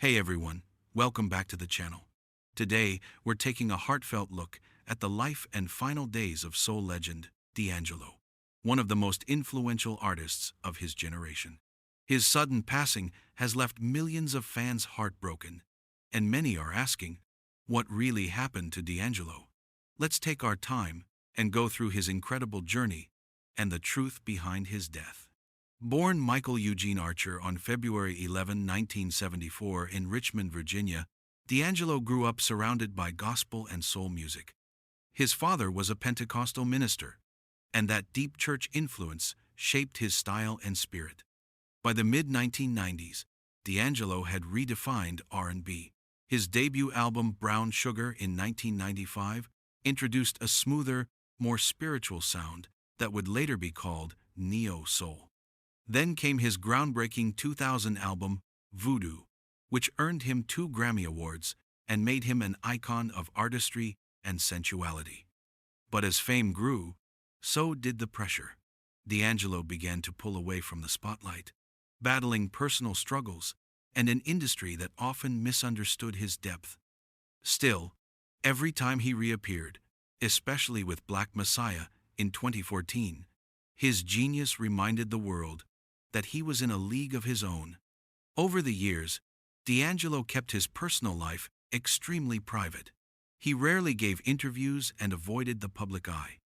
Hey everyone, welcome back to the channel. Today, we're taking a heartfelt look at the life and final days of soul legend D'Angelo, one of the most influential artists of his generation. His sudden passing has left millions of fans heartbroken, and many are asking, what really happened to D'Angelo? Let's take our time and go through his incredible journey and the truth behind his death. Born Michael Eugene Archer on February 11, 1974 in Richmond, Virginia, D'Angelo grew up surrounded by gospel and soul music. His father was a Pentecostal minister, and that deep church influence shaped his style and spirit. By the mid-1990s, D'Angelo had redefined R&B. His debut album Brown Sugar in 1995 introduced a smoother, more spiritual sound that would later be called neo-soul. Then came his groundbreaking 2000 album, Voodoo, which earned him 2 Grammy Awards and made him an icon of artistry and sensuality. But as fame grew, so did the pressure. D'Angelo began to pull away from the spotlight, battling personal struggles and an industry that often misunderstood his depth. Still, every time he reappeared, especially with Black Messiah in 2014, his genius reminded the world that he was in a league of his own. Over the years, D'Angelo kept his personal life extremely private. He rarely gave interviews and avoided the public eye.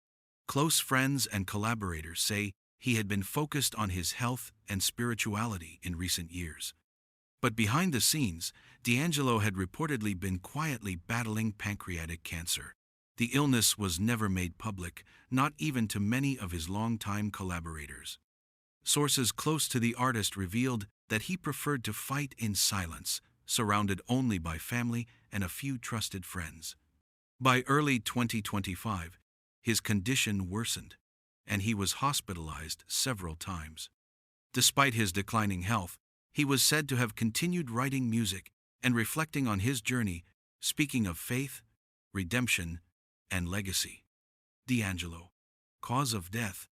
Close friends and collaborators say he had been focused on his health and spirituality in recent years. But behind the scenes, D'Angelo had reportedly been quietly battling pancreatic cancer. The illness was never made public, not even to many of his longtime collaborators. Sources close to the artist revealed that he preferred to fight in silence, surrounded only by family and a few trusted friends. By early 2025, his condition worsened, and he was hospitalized several times. Despite his declining health, he was said to have continued writing music and reflecting on his journey, speaking of faith, redemption, and legacy. D'Angelo, cause of death.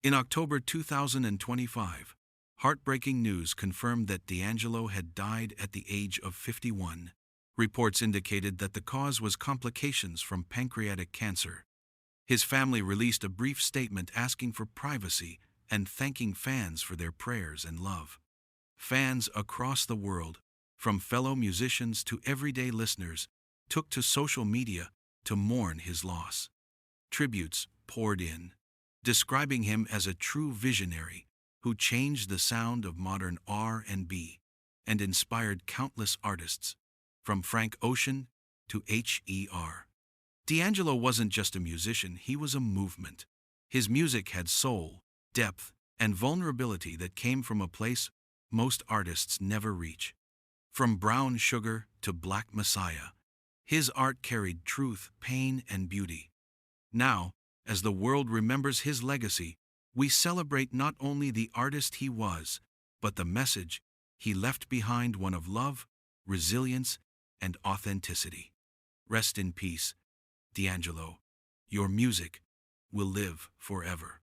In October 2025, heartbreaking news confirmed that D'Angelo had died at the age of 51. Reports indicated that the cause was complications from pancreatic cancer. His family released a brief statement asking for privacy and thanking fans for their prayers and love. Fans across the world, from fellow musicians to everyday listeners, took to social media to mourn his loss. Tributes poured in, describing him as a true visionary who changed the sound of modern R&B and inspired countless artists, from Frank Ocean to H.E.R. D'Angelo wasn't just a musician, he was a movement. His music had soul, depth, and vulnerability that came from a place most artists never reach. From Brown Sugar to Black Messiah, his art carried truth, pain, and beauty. Now, as the world remembers his legacy, we celebrate not only the artist he was, but the message he left behind, one of love, resilience, and authenticity. Rest in peace, D'Angelo. Your music will live forever.